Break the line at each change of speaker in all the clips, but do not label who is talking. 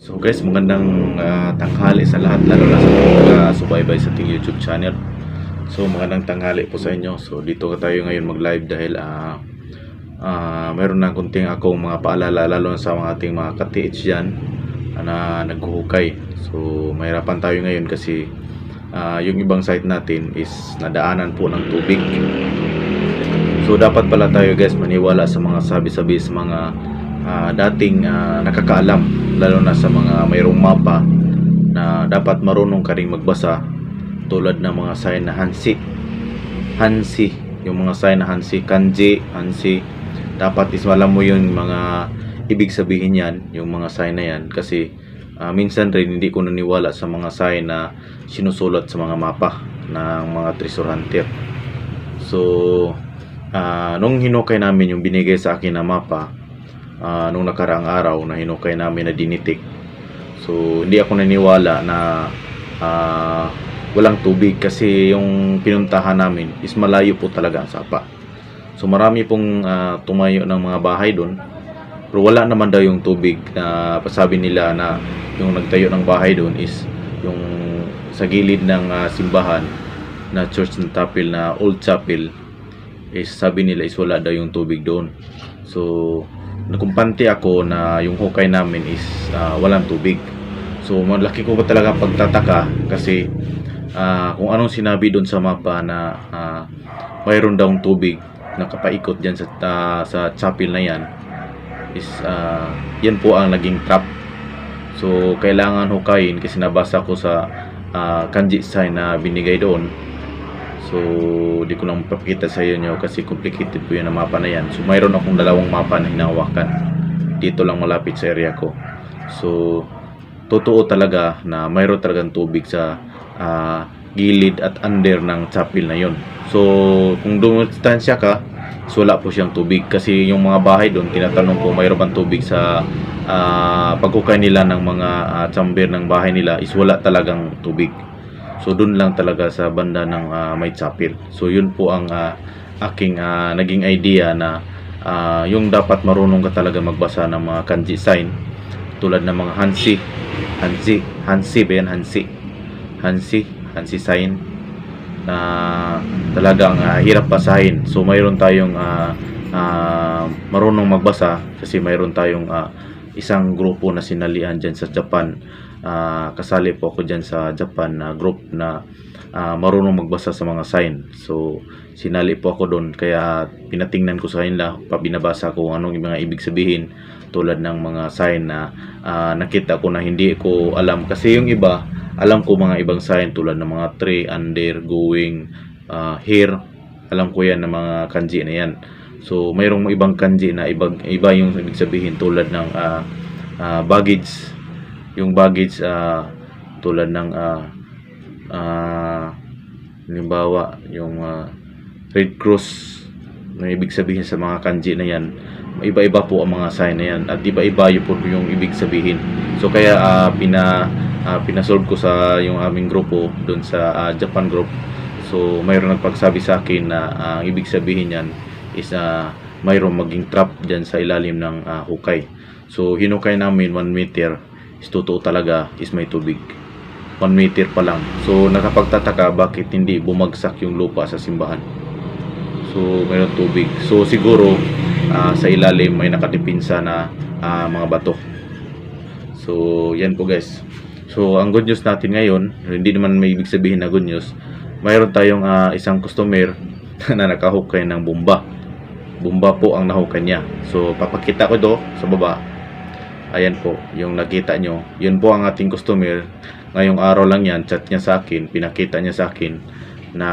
So guys, magandang tanghali sa lahat, lalo na sa mga taga-subaybay sa ating YouTube channel. So magandang tanghali po sa inyo. So dito tayo ngayon mag-live dahil mayroon na kunting akong mga paalala, lalo na sa mga ating mga ka-TH dyan na naghuhukay. So mahirapan tayo ngayon kasi yung ibang site natin is nadaanan po ng tubig. So dapat pala tayo guys maniwala sa mga sabi-sabi sa mga dating nakakaalam, lalo na sa mga mayroong mapa na dapat marunong ka ring magbasa, tulad ng mga sign na Hansi, yung mga sign na Hansi, Kanji, Hansi, dapat is alam mo yung mga ibig sabihin yan, yung mga sign na yan, kasi minsan rin hindi ko naniwala sa mga sign na sinusulat sa mga mapa ng mga treasure hunter. So nung hinukay namin yung binigay sa akin na mapa nung nakaraang araw na hinukay namin na dinitik, so hindi ako naniwala na walang tubig, kasi yung pinuntahan namin is malayo po talaga ang sapa. So marami pong tumayo ng mga bahay doon, pero wala naman daw yung tubig. Na pasabi nila na yung nagtayo ng bahay doon is yung sa gilid ng simbahan na church ng chapel, na old chapel, is sabi nila is wala daw yung tubig doon. So nakumpante ako na yung hukay namin is walang tubig. So malaki ko pa talaga pagtataka, kasi kung anong sinabi doon sa mapa na mayroon daw tubig nakapaikot dyan sa chapel na yan, is yan po ang naging trap. So kailangan hukayin, kasi nabasa ko sa kanji sign na binigay doon. So di ko lang papakita sa inyo kasi complicated po yun ang mapa na yan. So mayroon akong dalawang mapa na hinahawakan dito lang malapit sa area ko. So totoo talaga na mayroon talagang tubig sa gilid at under ng chapel na yon. So kung dumistansya ka, so wala po siyang tubig, kasi yung mga bahay doon tinatanong ko mayroon bang tubig sa paghukay nila ng mga chamber ng bahay nila, is wala talagang tubig. So doon lang talaga sa banda ng may chapel. So yun po ang aking naging idea na yung dapat marunong ka talaga magbasa ng mga kanji sign, tulad ng mga Hansi sign na talagang hirap basahin. So mayroon tayong marunong magbasa, kasi mayroon tayong isang grupo na sinalian dyan sa Japan. Kasali po ako dyan sa Japan na group na marunong magbasa sa mga sign. So sinali po ako doon, kaya pinatingnan ko sa kanila, binabasa ko anong mga ibig sabihin, tulad ng mga sign na nakita ko na hindi ko alam. Kasi yung iba alam ko, mga ibang sign tulad ng mga tree, under, going, here, alam ko yan ng mga kanji na yan. So mayroong ibang kanji na iba yung ibig sabihin, tulad ng baggage, yung baggage tulad ng halimbawa yung Red Cross, na ibig sabihin sa mga kanji na yan, iba-iba po ang mga sign na yan, at iba-iba yung ibig sabihin. So kaya pinasolve ko sa yung aming grupo doon sa Japan group. So mayroon nagpagsabi sa akin na ang ibig sabihin yan is mayroong maging trap dyan sa ilalim ng hukay. So hinukay namin 1 meter, is totoo talaga is may tubig. 1 meter pa lang. So nakapagtataka bakit hindi bumagsak yung lupa sa simbahan. So mayroon tubig. So siguro sa ilalim may nakadipinsa na mga bato. So yan po guys. So ang good news natin ngayon, hindi naman may ibig sabihin na good news, mayroon tayong isang customer na nakahukay ng bomba. Bomba po ang nahukay niya. So papakita ko ito sa baba. Ayan po, yung nakita nyo, yun po ang ating customer. Ngayong araw lang yan, chat niya sa akin, pinakita niya sa akin na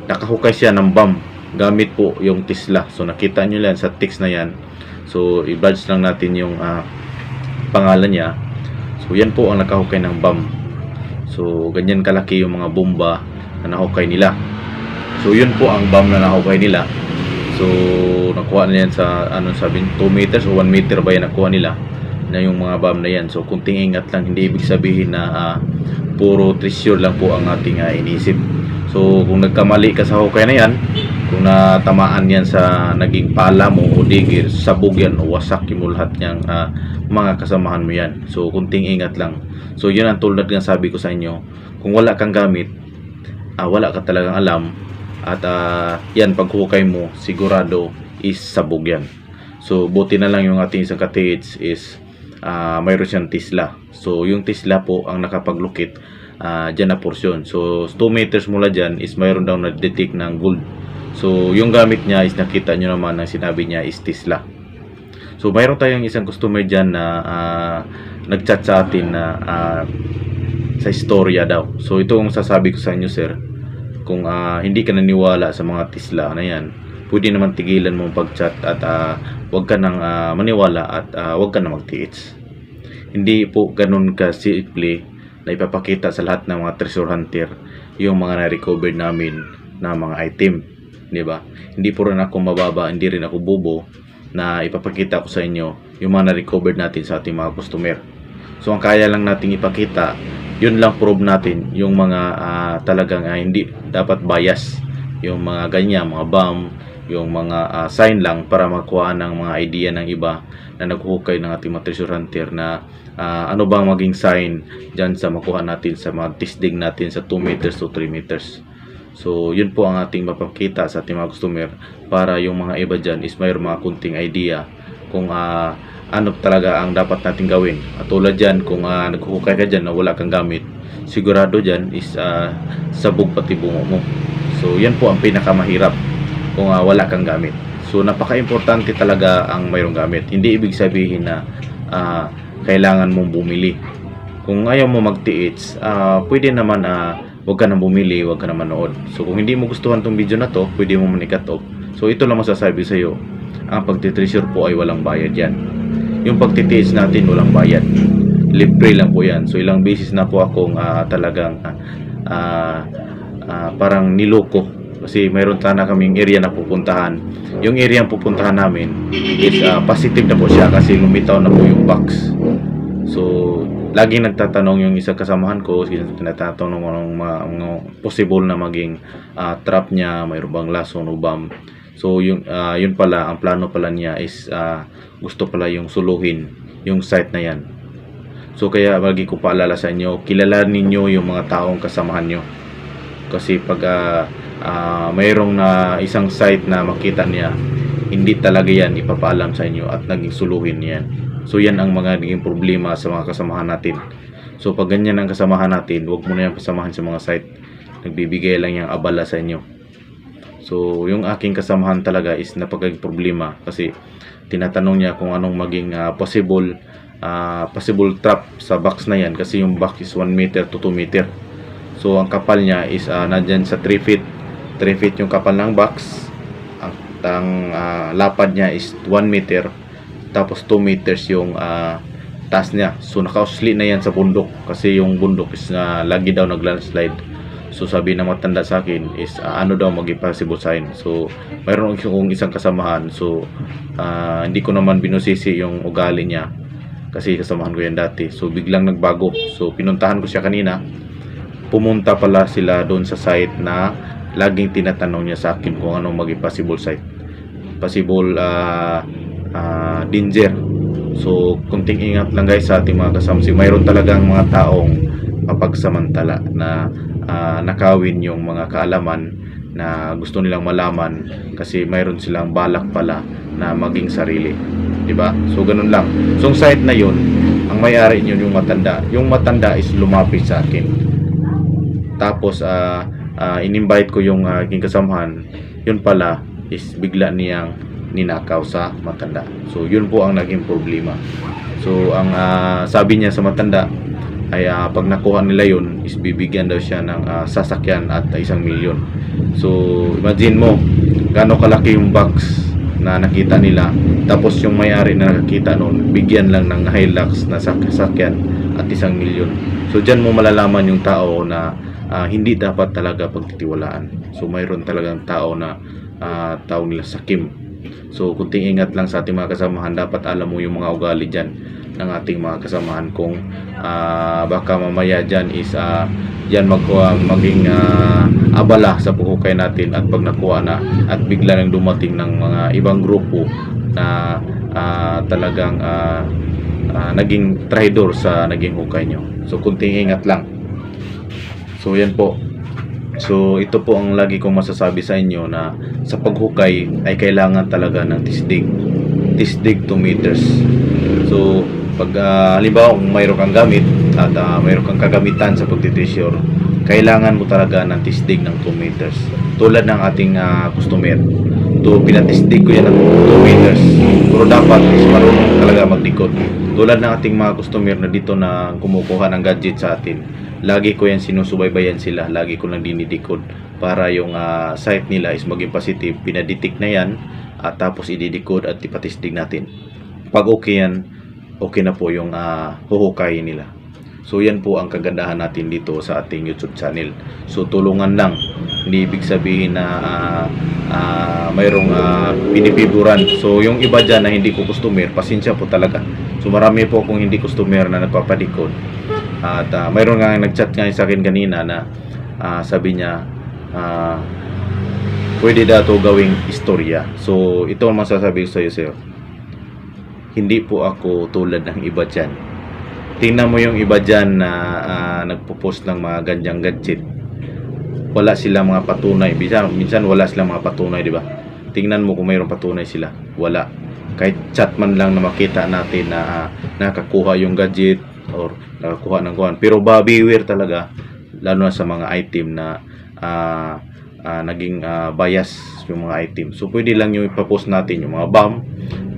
nakahukay siya ng bomb gamit po yung Tesla. So nakita nyo lang sa text na yan. So i-badge lang natin yung pangalan niya. So yan po ang nakahukay ng bomb. So ganyan kalaki yung mga bomba na nahukay nila. So yun po ang bomb na nahukay nila. So nakuha nila yan sa sabi 2 meters o 1 meter ba yan nakuha nila na yung mga bomb na yan. So kunting ingat lang, hindi ibig sabihin na puro treasure lang po ang ating inisip. So kung nagkamali ka sa hukay na yan, kung natamaan yan sa naging pala mo o digir, sabog yan o wasak yung lahat niyang mga kasamahan mo yan. So kunting ingat lang. So yun ang tulad ng sabi ko sa inyo, kung wala kang gamit, wala ka talagang alam, at yan, paghukay mo sigurado is sabog yan. So buti na lang yung ating isang ka-TH is mayroon siyang Tesla. So yung Tesla po ang nakapaglukit dyan na porsyon. So 2 meters mula dyan is mayroon daw na-detect ng gold. So yung gamit niya is nakita nyo naman, ang sinabi niya is Tesla. So mayroon tayong isang customer dyan na nagchat sa atin na sa istorya daw. So ito ang sasabi ko sa inyo, sir. Kung hindi ka naniwala sa mga Tesla na yan, pwede naman tigilan mo pag-chat at wag ka nang maniwala at wag ka nang mag-TH. Hindi po ganun ka simple na ipapakita sa lahat ng mga treasure hunter yung mga na-recover namin na mga item, di ba? Hindi po rin ako mababa, hindi rin ako bobo na ipapakita ko sa inyo yung mga na-recover natin sa ating mga customer. So ang kaya lang nating ipakita, yun lang prove natin yung mga talagang hindi dapat bias, yung mga ganyan, mga bomb, yung mga sign lang para makuha ng mga idea ng iba na naghukay ng ating mga treasure hunter na ano bang maging sign dyan sa makuha natin sa mga tisdig natin sa 2 meters to 3 meters. So yun po ang ating mapakita sa ating mga customer para yung mga iba dyan is mayroon mga kunting idea kung ano talaga ang dapat natin gawin. At tulad dyan, kung naghukay ka dyan na wala kang gamit, sigurado dyan is sabog pati bungo mo. So yan po ang pinakamahirap kung wala kang gamit. So napaka-importante talaga ang mayroong gamit. Hindi ibig sabihin na kailangan mong bumili. Kung ayaw mo mag-TH, pwede naman wag ka nang bumili, wag ka nang manood. So kung hindi mo gustuhan tong video na to, pwede mo man-i-cut off. So ito lang masasabi sa iyo, ang pagti-treasure po ay walang bayad yan. Yung pagti-TH natin walang bayad, libre lang po yan. So ilang beses na po akong talagang parang niloko kasi mayroon sana kaming area na pupuntahan. Yung area ang pupuntahan namin is positive na po siya kasi lumitaw na po yung box. So laging nagtatanong yung isang kasamahan ko, tinatanong ng mga possible na maging trap niya, mayroon bang lason o bomb. So yun pala, ang plano pala niya is gusto pala yung suluhin yung site na yan. So kaya lagi ko paalala sa inyo, kilalanin niyo yung mga taong kasamahan nyo. Kasi pag mayroong na isang site na makita niya, hindi talaga yan ipapaalam sa inyo at naging suluhin yan. So yan ang mga naging problema sa mga kasamahan natin. So pag ganyan ang kasamahan natin, huwag mo na yan pasamahan sa mga site. Nagbibigay lang yung abala sa inyo. So yung aking kasamahan talaga is napagiging problema kasi tinatanong niya kung anong maging possible trap sa box na yan kasi yung box is 1 meter to 2 meter. So ang kapal niya is nandyan sa 3 feet. 3 feet yung kapal ng box. Ang lapad niya is 1 meter. Tapos 2 meters yung taas niya. So nakausli na yan sa bundok kasi yung bundok is lagi daw naglandslide. So sabi ng matanda sa akin is ano daw maging possible sign. So mayroon akong isang kasamahan. So hindi ko naman binusisi yung ugali niya kasi kasamahan ko yan dati. So biglang nagbago. So pinuntahan ko siya kanina. Pumunta pala sila doon sa site na laging tinatanong niya sa akin kung anong maging possible site. Possible danger. So kunting ingat lang guys sa ating mga kasamsi. Mayroon talagang mga taong mapagsamantala na nakawin yung mga kaalaman na gusto nilang malaman kasi mayroon silang balak pala na maging sarili, di ba? So ganun lang. So ang site na yun, ang may-ari niyo yung matanda. Yung matanda is lumapit sa akin. Tapos in-invite ko yung aking kasamahan. Yun pala is bigla niyang ninakaw sa matanda. So yun po ang naging problema. So ang sabi niya sa matanda ay pag nakuha nila yun is bibigyan daw siya ng sasakyan at 1 milyon. So imagine mo gaano kalaki yung box na nakita nila, tapos yung may-ari na nakakita noon bigyan lang ng Hilux na sasakyan at 1 milyon. So dyan mo malalaman yung tao na hindi dapat talaga pagtitiwalaan. So mayroon talagang tao na tao nila sakim. So kunting ingat lang sa ating mga kasamahan. Dapat alam mo yung mga ugali dyan ng ating mga kasamahan kung baka mamaya dyan is dyan maging abala sa puhukay natin at pag nakuha na at bigla nang dumating ng mga ibang grupo na talagang naging traitor sa naging hukay nyo. So kunting ingat lang. So yan po. So ito po ang lagi kong masasabi sa inyo, na sa paghukay ay kailangan talaga ng tisdig 2 meters. So pag halimbawa kung mayroon kang gamit at mayroon kang kagamitan sa pagtitreasure, kailangan mo talaga ng tisdig ng 2 meters. Tulad ng ating customer, pinatisdig ko yan ng 2 meters, pero dapat is marunong talaga magdikod. Tulad ng ating mga customer na dito na kumukuha ng gadget sa atin, lagi ko yan sinusubaybayan sila, lagi ko lang dinidikod para yung site nila is maging positive. Pinaditik na yan at tapos ididikod at ipatisdig natin. Pag okay yan, okay na po yung huhukayin nila. So yan po ang kagandahan natin dito sa ating YouTube channel. So tulungan lang, hindi ibig sabihin na mayroong pinipiburan. So yung iba dyan na hindi ko customer, pasensya po talaga. So marami po akong hindi customer na nagpapadikod. At mayroon nga nagchat nga sa akin kanina na sabi niya, pwede daw gawing istorya. So ito ang masasabi ko sa iyo, sir. Hindi po ako tulad ng iba dyan. Tingnan mo yung iba dyan na nagpo-post ng mga ganyang gadget. Wala silang mga patunay. Minsan wala silang mga patunay, di ba? Tingnan mo kung mayroong patunay sila. Wala. Kahit chat man lang na makita natin na nakakuha yung gadget or nakakuha ng kuhan. Pero beware talaga, lalo na sa mga item na naging bias yung mga item. So pwede lang yung ipapost natin yung mga bomb,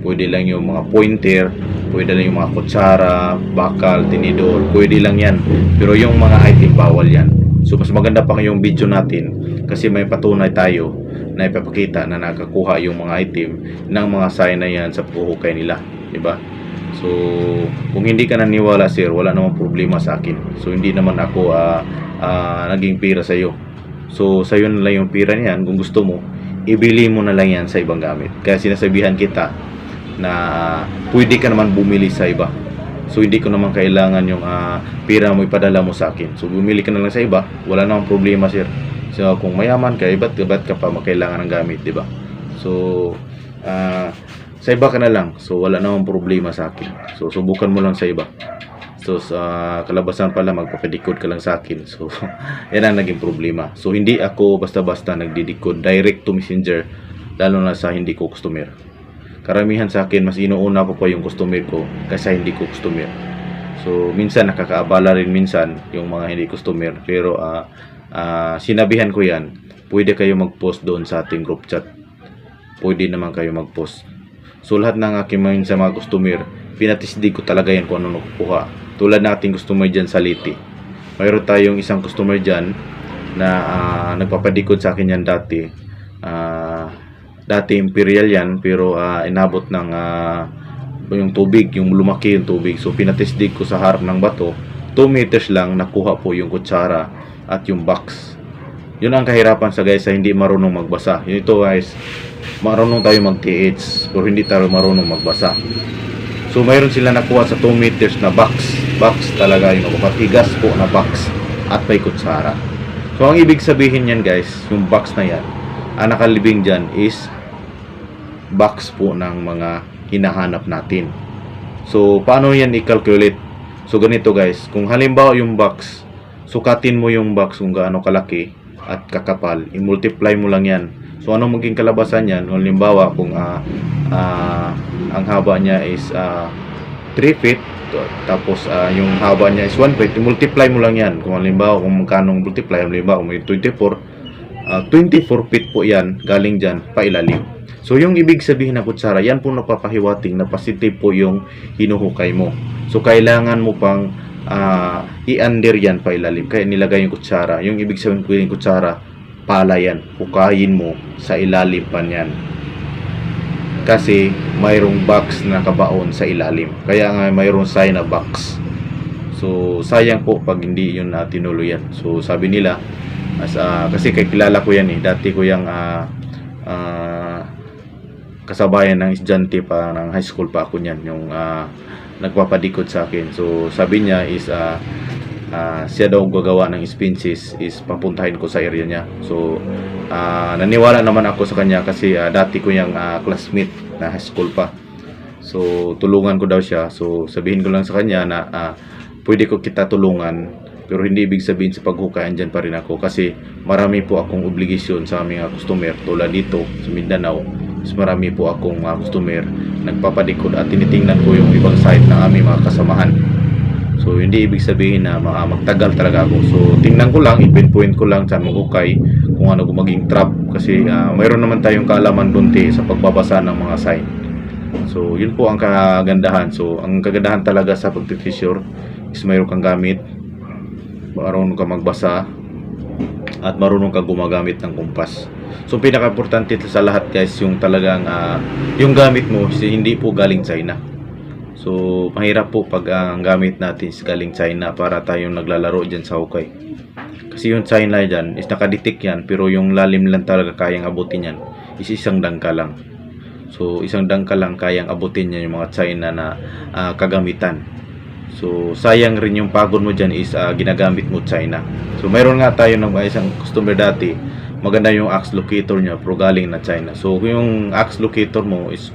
pwede lang yung mga pointer, pwede lang yung mga kutsara, bakal, tinidor, pwede lang yan. Pero yung mga item, bawal yan. So mas maganda pa yung video natin kasi may patunay tayo na ipapakita na nakakuha yung mga item ng mga sign na yan sa puhukay nila, diba? So kung hindi ka naniwala, sir, wala namang problema sa akin. So hindi naman ako naging pira sa iyo. So sa'yo na lang yung pira niyan. Kung gusto mo, ibili mo na lang yan sa ibang gamit. Kaya sinasabihan kita na pwede ka naman bumili sa iba. So hindi ko naman kailangan yung pira mo ipadala mo sa akin. So bumili ka na lang sa iba, wala namang problema, sir. So kung mayaman ka, ba't ka pa makailangan ng gamit, di ba? So sa iba ka na lang. So wala namang problema sa akin. So subukan mo lang sa iba. So sa kalabasan pala magpapadikod ka lang sa akin. So yan ang naging problema. So hindi ako basta-basta nagdidikod direct to messenger, lalo na sa hindi ko customer. Karamihan sa akin, mas inuuna ko pa yung customer ko kaysa hindi ko customer. So minsan nakakaabala rin minsan yung mga hindi customer. Pero sinabihan ko yan, pwede kayo mag-post doon sa ating group chat. Pwede naman kayo mag-post. So lahat ng aking mga customer, pinatisdig ko talaga yan kung ano nakukuha. Tulad na ating customer dyan sa Liti. Mayroon tayong isang customer dyan na nagpapadikod sa akin yan dati. Dati Imperial yan, pero inabot ng yung tubig, yung lumaki yung tubig. So pinatisdig ko sa harap ng bato, 2 meters lang nakuha po yung kutsara at yung box. Yun ang kahirapan sa guys sa hindi marunong magbasa. Yun ito guys, marunong tayo mag-TH pero hindi tayo marunong magbasa. So mayroon sila nakuha sa 2 meters na box talaga, yung kapatigas po na box at may kutsara. So ang ibig sabihin yan guys, yung box na yan, ang nakalibing dyan is box po ng mga hinahanap natin. So paano yan i-calculate? So ganito guys, kung halimbawa yung box, sukatin mo yung box kung gaano kalaki at kakapal, i-multiply mo lang yan. So ano maging kalabasan yan? Halimbawa kung ang haba niya is 3 feet, tapos yung haba niya is 1 feet, i-multiply mo lang yan. Kung halimbawa kung magkano multiply, halimbawa kung may 24 feet po yan, galing dyan pailalim. So yung ibig sabihin ng kutsara, yan po napapahiwating na positive po yung hinuhukay mo. So kailangan mo pang i-under yan pailalim, kaya nilagay yung kutsara. Yung ibig sabihin ko yung kutsara, pala yan, hukayin mo sa ilalim pa yan. Kasi mayroong box na nakabaon sa ilalim, kaya nga mayroong sign na box. So sayang po pag hindi yun tinuluyan. So sabi nila, kasi kilala ko yan dati ko yung kasabayan ng estudyante pa ng high school pa ako niyan, yung nagpapadikod sa akin. So sabi niya is siya daw gagawa ng expenses is papuntahin ko sa area niya. So naniwala naman ako sa kanya kasi dati ko yung classmate na high school pa. So tulungan ko daw siya. So sabihin ko lang sa kanya na pwede ko kita tulungan, pero hindi ibig sabihin sa paghukay andyan pa rin ako, kasi marami po akong obligasyon sa aming customer. Tulad dito sa Mindanao, mas marami po akong customer nagpapadikod at tinitingnan ko yung ibang side ng aming mga kasamahan. So hindi ibig sabihin na magtagal talaga ako. So tingnan ko lang, i-pinpoint ko lang sa maghukay kung ano maging trap, kasi mayroon naman tayong kaalaman bunti sa pagbabasa ng mga sign. So yun po ang kagandahan. So ang kagandahan talaga sa pagtitreasure is mayroon kang gamit, marunong ka magbasa, at marunong ka gumagamit ng kumpas. So pinaka-importante sa lahat guys, yung talagang yung gamit mo hindi po galing China. So mahirap po pag ang gamit natin is galing China para tayong naglalaro dyan sa hukay. Kasi yung China dyan is nakaditik yan, pero yung lalim lang talaga kayang abutin yan is isang dangka lang. So isang dangka lang kayang abutin yan yung mga China na kagamitan. So sayang rin yung pagod mo dyan is ginagamit mo China. So mayroon nga tayo ng isang customer dati, maganda yung axe locator niya pero galing na China. So yung axe locator mo is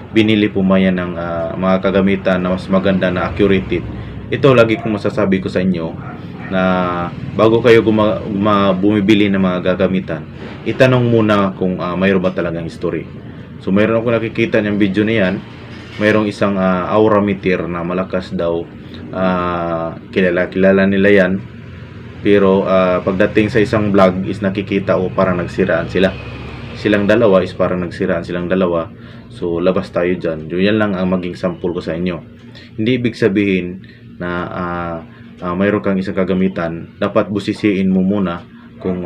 binili po maya ng mga kagamitan na mas maganda na accurate. Ito lagi kong masasabi ko sa inyo na bago kayo bumibili ng mga gagamitan, itanong muna kung mayroon ba talagang history. So mayroon ako nakikita ng video na yan, mayroong isang aura meter na malakas daw, kilala nila yan, pero pagdating sa isang vlog is nakikita parang nagsiraan silang dalawa, is parang nagsiraan silang dalawa. So labas tayo dyan. Yan lang ang maging sample ko sa inyo. Hindi ibig sabihin na mayroon kang isang kagamitan, dapat busisiin mo muna kung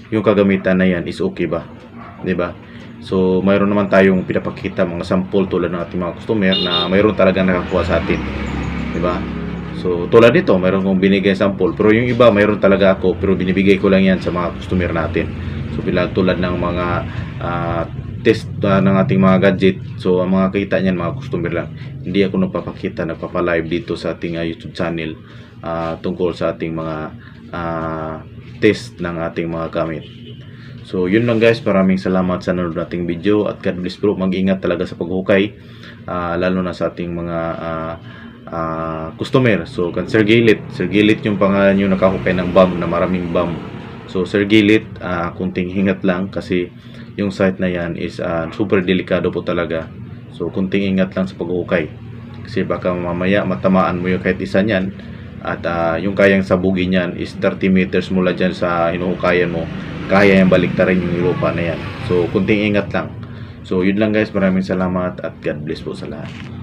yung kagamitan na yan is okay ba, di ba? So mayroon naman tayong pinapakita mga sample tulad ng ating mga customer na mayroon talaga nakakuha sa atin, di ba? So tulad nito, mayroon kong binigay sample, pero yung iba mayroon talaga ako, pero binibigay ko lang yan sa mga customer natin. So tulad ng mga test ng ating mga gadget. So ang mga kita niyan mga customer lang. Hindi ako nagpapalive dito sa ating YouTube channel tungkol sa ating mga test ng ating mga gamit. So yun lang guys, maraming salamat sa nanonood nating video, at God bless bro. Mag-ingat talaga sa paghukay, lalo na sa ating mga customer. So Sir Gilit yung pangalan yung nakahukay ng bomb na maraming bomb. So Sir Gilit, kunting hingat lang kasi yung site na yan is super delikado po talaga. So kunting ingat lang sa paghukay, kasi baka mamaya matamaan mo yung kahit isa niyan, at yung kayang sabugin niyan is 30 meters mula dyan sa hinuhukayan mo, kaya yung baliktarin yung lupa na yan. So kunting ingat lang. So yun lang guys, maraming salamat at God bless po sa lahat.